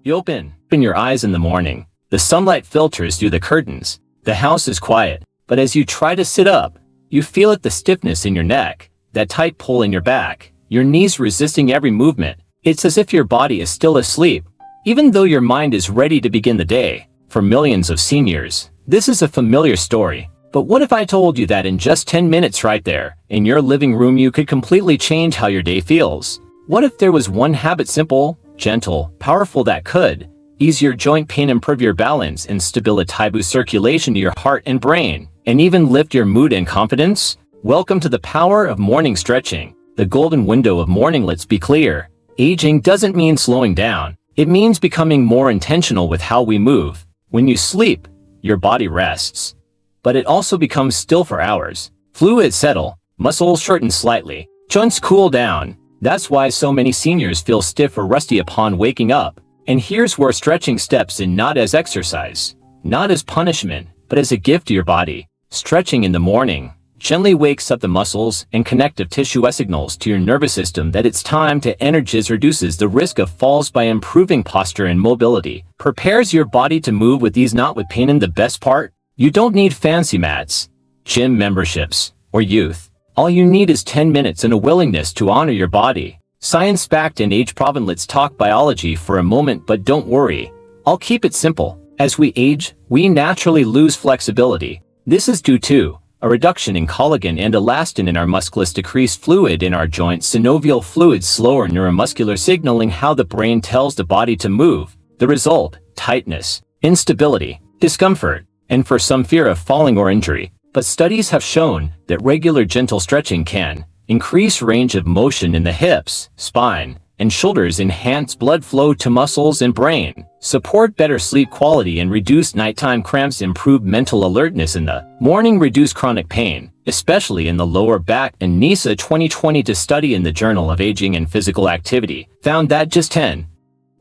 You open your eyes in the morning. The sunlight filters through the curtains. The house is quiet, but as you try to sit up, you feel the stiffness in your neck, that tight pull in your back, your knees resisting every movement. It's as if your body is still asleep, even though your mind is ready to begin the day. For millions of seniors, this is a familiar story. But what if I told you that in just 10 minutes right there, in your living room, you could completely change how your day feels? What if there was one habit, simple, gentle, powerful, that could ease your joint pain, improve your balance and stability, boost circulation to your heart and brain, and even lift your mood and confidence? Welcome to the power of morning stretching, the golden window of morning. Let's be clear. Aging doesn't mean slowing down. It means becoming more intentional with how we move. When you sleep, your body rests. But it also becomes still for hours. Fluids settle, muscles shorten slightly, joints cool down. That's why so many seniors feel stiff or rusty upon waking up. And here's where stretching steps in, not as exercise, not as punishment, but as a gift to your body. Stretching in the morning gently wakes up the muscles and connective tissue, signals to your nervous system that it's time to energize, reduces the risk of falls by improving posture and mobility, prepares your body to move with ease, not with pain. And the best part? You don't need fancy mats, gym memberships, or youth. All you need is 10 minutes and a willingness to honor your body. Science-backed and age-proven. Let's talk biology for a moment, but don't worry. I'll keep it simple. As we age, we naturally lose flexibility. This is due to a reduction in collagen and elastin in our muscles, decreased fluid in our joints, synovial fluid, slower neuromuscular signaling, how the brain tells the body to move. The result: tightness, instability, discomfort, and for some, fear of falling or injury. But studies have shown that regular gentle stretching can increase range of motion in the hips, spine, and shoulders, enhance blood flow to muscles and brain, support better sleep quality and reduce nighttime cramps, improve mental alertness in the morning, reduce chronic pain, especially in the lower back and knees. A 2020 study in the Journal of Aging and Physical Activity found that just 10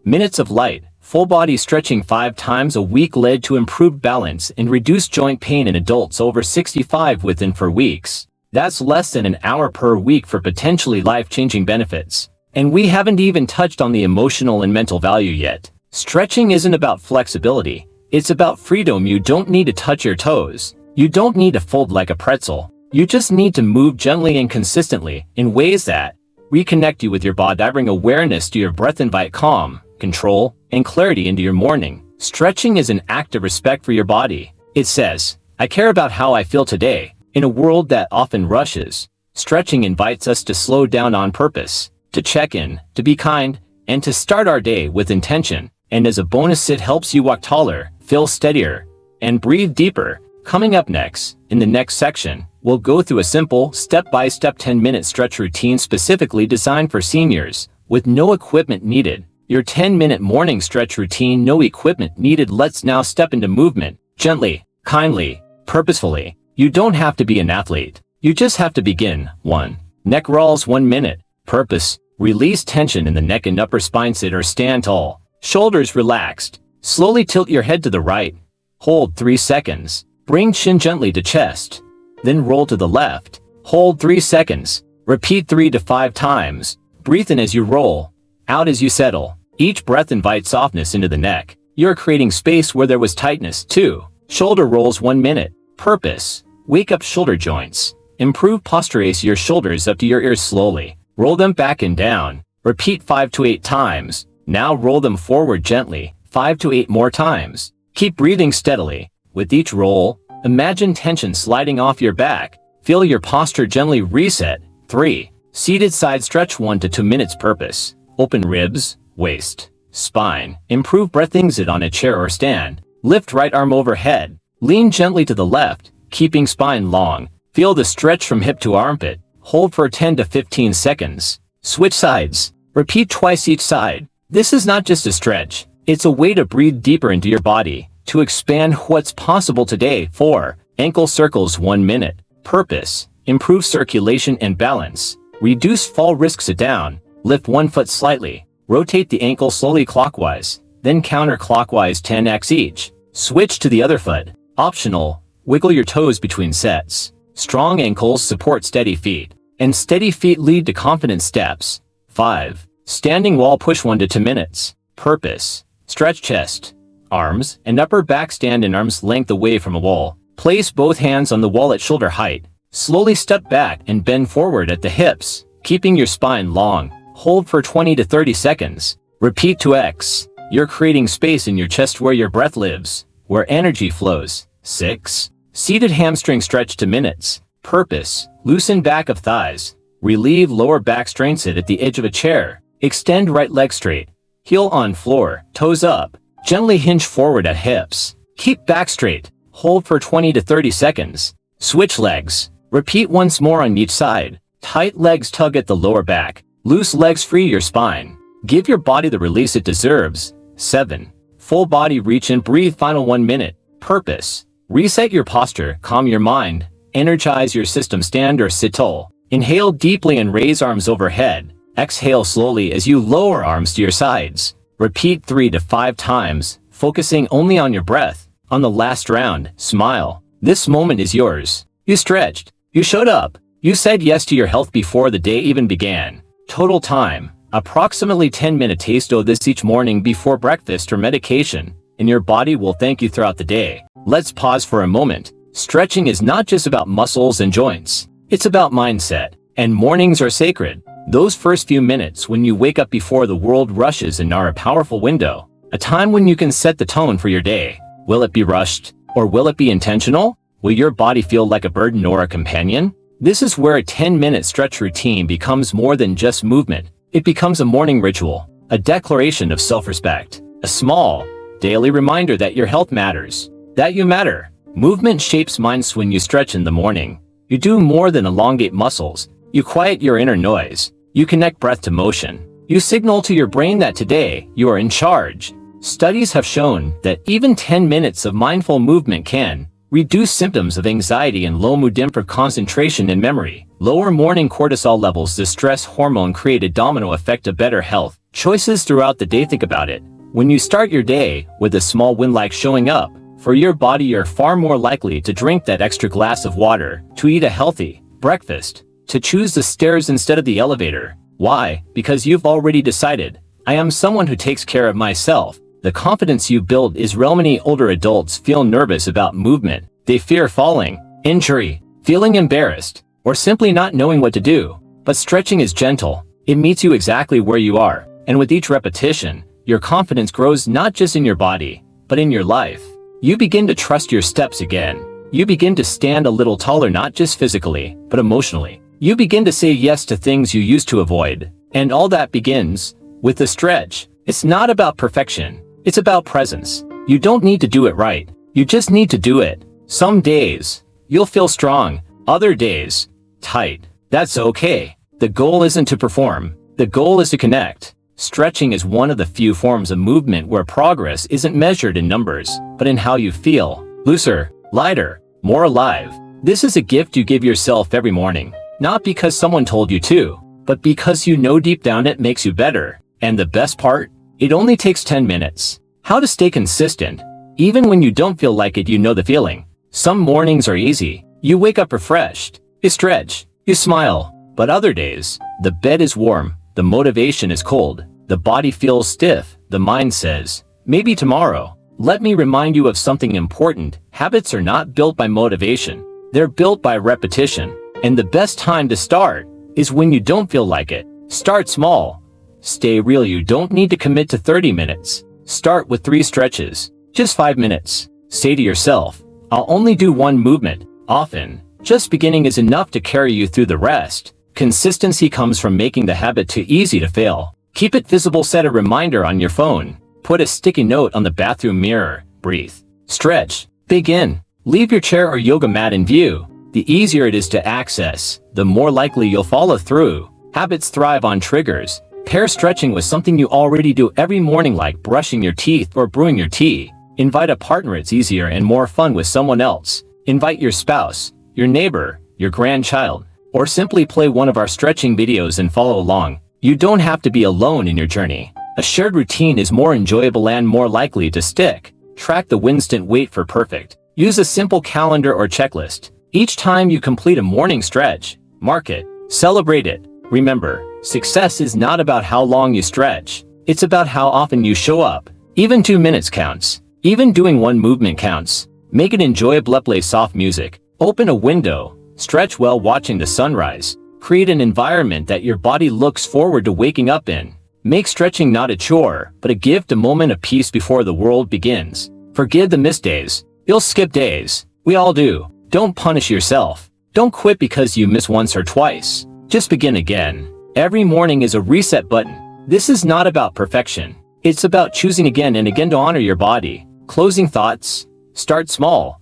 minutes of light, full-body stretching 5 times a week led to improved balance and reduced joint pain in adults over 65 within 4 weeks. That's less than an hour per week for potentially life-changing benefits. And we haven't even touched on the emotional and mental value yet. Stretching isn't about flexibility. It's about freedom. You don't need to touch your toes. You don't need to fold like a pretzel. You just need to move gently and consistently in ways that reconnect you with your body. Bring awareness to your breath, invite calm, control, and clarity into your morning. Stretching is an act of respect for your body. It says, I care about how I feel today. In a world that often rushes, stretching invites us to slow down on purpose, to check in, to be kind, and to start our day with intention. And as a bonus, it helps you walk taller, feel steadier, and breathe deeper. Coming up next, in the next section, we'll go through a simple, step-by-step 10-minute stretch routine specifically designed for seniors, with no equipment needed. Your 10-minute morning stretch routine, no equipment needed. Let's now step into movement, gently, kindly, purposefully. You don't have to be an athlete. You just have to begin. 1. Neck rolls, 1 minute. Purpose: release tension in the neck and upper spine. Sit or stand tall, shoulders relaxed. Slowly tilt your head to the right. Hold 3 seconds. Bring chin gently to chest. Then roll to the left. Hold 3 seconds. Repeat 3 to 5 times. Breathe in as you roll, out as you settle. Each breath invites softness into the neck. You're creating space where there was tightness. 2. Shoulder rolls, 1 minute. Purpose: wake up shoulder joints. Improve posture. Raise your shoulders up to your ears slowly. Roll them back and down. Repeat 5 to 8 times. Now roll them forward gently, 5 to 8 more times. Keep breathing steadily. With each roll, imagine tension sliding off your back. Feel your posture gently reset. 3. Seated side stretch, 1 to 2 minutes. Purpose: open ribs, waist, spine. Improve breathing. Sit on a chair or stand. Lift right arm overhead. Lean gently to the left, keeping spine long. Feel the stretch from hip to armpit. Hold for 10 to 15 seconds. Switch sides. Repeat twice each side. This is not just a stretch. It's a way to breathe deeper into your body, to expand what's possible today. 4. Ankle circles, 1 minute. Purpose: improve circulation and balance. Reduce fall risk. Sit down. Lift 1 foot slightly. Rotate the ankle slowly clockwise, then counterclockwise 10x each. Switch to the other foot. Optional, wiggle your toes between sets. Strong ankles support steady feet, and steady feet lead to confident steps. 5. Standing wall push, 1 to 2 minutes. Purpose: Stretch chest, arms, and upper back. Stand an arm's length away from a wall. Place both hands on the wall at shoulder height. Slowly step back and bend forward at the hips, keeping your spine long. Hold for 20 to 30 seconds. Repeat to X. You're creating space in your chest where your breath lives, where energy flows. 6. Seated hamstring stretch to minutes. Purpose. Loosen back of thighs. Relieve lower back strain. Sit at the edge of a chair. Extend right leg straight. Heel on floor, toes up. Gently hinge forward at hips. Keep back straight. Hold for 20 to 30 seconds. Switch legs. Repeat once more on each side. Tight legs tug at the lower back. Loose legs free your spine. Give your body the release it deserves. 7. Full body reach and breathe. Final 1 minute. Purpose. Reset your posture, calm your mind, energize your system. Stand or sit tall. Inhale deeply and raise arms overhead. Exhale slowly as you lower arms to your sides. Repeat 3 to 5 times, focusing only on your breath. On the last round, smile. This moment is yours. You stretched. You showed up. You said yes to your health before the day even began. Total time, approximately 10 minutes. Taste this each morning before breakfast or medication, and your body will thank you throughout the day. Let's pause for a moment. Stretching is not just about muscles and joints. It's about mindset. And mornings are sacred. Those first few minutes when you wake up before the world rushes and are a powerful window. A time when you can set the tone for your day. Will it be rushed? Or will it be intentional? Will your body feel like a burden or a companion? This is where a 10-minute stretch routine becomes more than just movement. It becomes a morning ritual, a declaration of self-respect, a small, daily reminder that your health matters, that you matter. Movement shapes minds. When you stretch in the morning, you do more than elongate muscles. You quiet your inner noise. You connect breath to motion. You signal to your brain that today, you are in charge. Studies have shown that even 10 minutes of mindful movement can reduce symptoms of anxiety and low mood, improve concentration and memory, lower morning cortisol levels. The stress hormone create a domino effect of better health choices throughout the day. Think about it. When you start your day with a small win like showing up for your body, you're far more likely to drink that extra glass of water, to eat a healthy breakfast, to choose the stairs instead of the elevator. Why? Because you've already decided, I am someone who takes care of myself. The confidence you build is real. Many older adults feel nervous about movement. They fear falling, injury, feeling embarrassed, or simply not knowing what to do. But stretching is gentle. It meets you exactly where you are. And with each repetition, your confidence grows not just in your body, but in your life. You begin to trust your steps again. You begin to stand a little taller, not just physically, but emotionally. You begin to say yes to things you used to avoid. And all that begins with the stretch. It's not about perfection. It's about presence. You don't need to do it right. You just need to do it. Some days, you'll feel strong. Other days, tight. That's okay. The goal isn't to perform. The goal is to connect. Stretching is one of the few forms of movement where progress isn't measured in numbers, but in how you feel. Looser, lighter, more alive. This is a gift you give yourself every morning. Not because someone told you to, but because you know deep down it makes you better. And the best part? It only takes 10 minutes. How to stay consistent. Even when you don't feel like it, you know the feeling. Some mornings are easy. You wake up refreshed. You stretch. You smile. But other days, the bed is warm. The motivation is cold. The body feels stiff. The mind says, maybe tomorrow. Let me remind you of something important. Habits are not built by motivation. They're built by repetition. And the best time to start is when you don't feel like it. Start small. Stay real. You don't need to commit to 30 minutes. Start with 3 stretches. Just 5 minutes. Say to yourself, I'll only do 1 movement. Often, just beginning is enough to carry you through the rest. Consistency comes from making the habit too easy to fail. Keep it visible. Set a reminder on your phone. Put a sticky note on the bathroom mirror. Breathe. Stretch. Begin. Leave your chair or yoga mat in view. The easier it is to access, the more likely you'll follow through. Habits thrive on triggers. Pair stretching with something you already do every morning, like brushing your teeth or brewing your tea. Invite a partner. It's easier and more fun with someone else. Invite your spouse, your neighbor, your grandchild, or simply play one of our stretching videos and follow along. You don't have to be alone in your journey. A shared routine is more enjoyable and more likely to stick. Track the instant. Wait for perfect. Use a simple calendar or checklist. Each time you complete a morning stretch, mark it. Celebrate it. Remember, success is not about how long you stretch. It's about how often you show up. Even 2 minutes counts. Even doing one movement counts. Make it enjoyable. Play soft music. Open a window. Stretch while watching the sunrise. Create an environment that your body looks forward to waking up in. Make stretching not a chore, but a gift, a moment of peace before the world begins. Forgive the missed days. You'll skip days. We all do. Don't punish yourself. Don't quit because you miss once or twice. Just begin again. Every morning is a reset button. This is not about perfection. It's about choosing again and again to honor your body. Closing thoughts. Start small.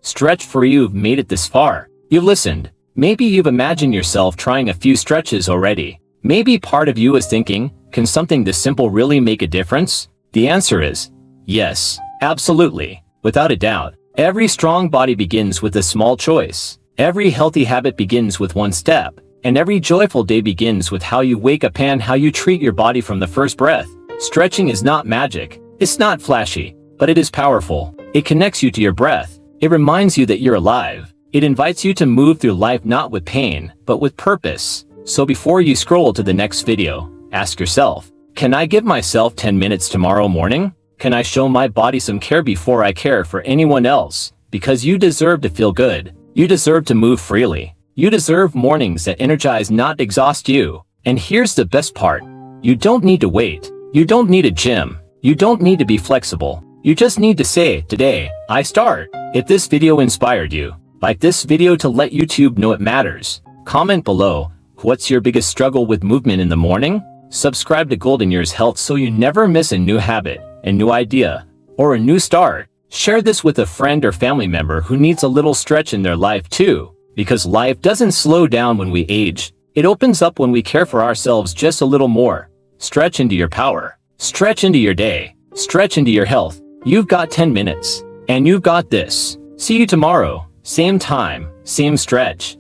Stretch for you've made it this far. You've listened. Maybe you've imagined yourself trying a few stretches already. Maybe part of you is thinking, can something this simple really make a difference? The answer is yes, absolutely, without a doubt. Every strong body begins with a small choice. Every healthy habit begins with one step. And every joyful day begins with how you wake up and how you treat your body from the first breath. Stretching is not magic. It's not flashy, but it is powerful. It connects you to your breath. It reminds you that you're alive. It invites you to move through life not with pain, but with purpose. So before you scroll to the next video, ask yourself, can I give myself 10 minutes tomorrow morning? Can I show my body some care before I care for anyone else? Because you deserve to feel good. You deserve to move freely. You deserve mornings that energize, not exhaust you. And here's the best part. You don't need to wait. You don't need a gym. You don't need to be flexible. You just need to say, today, I start. If this video inspired you, like this video to let YouTube know it matters. Comment below, what's your biggest struggle with movement in the morning? Subscribe to Golden Years Health so you never miss a new habit, a new idea, or a new start. Share this with a friend or family member who needs a little stretch in their life too. Because life doesn't slow down when we age. It opens up when we care for ourselves just a little more. Stretch into your power. Stretch into your day. Stretch into your health. You've got 10 minutes. And you've got this. See you tomorrow. Same time, same stretch.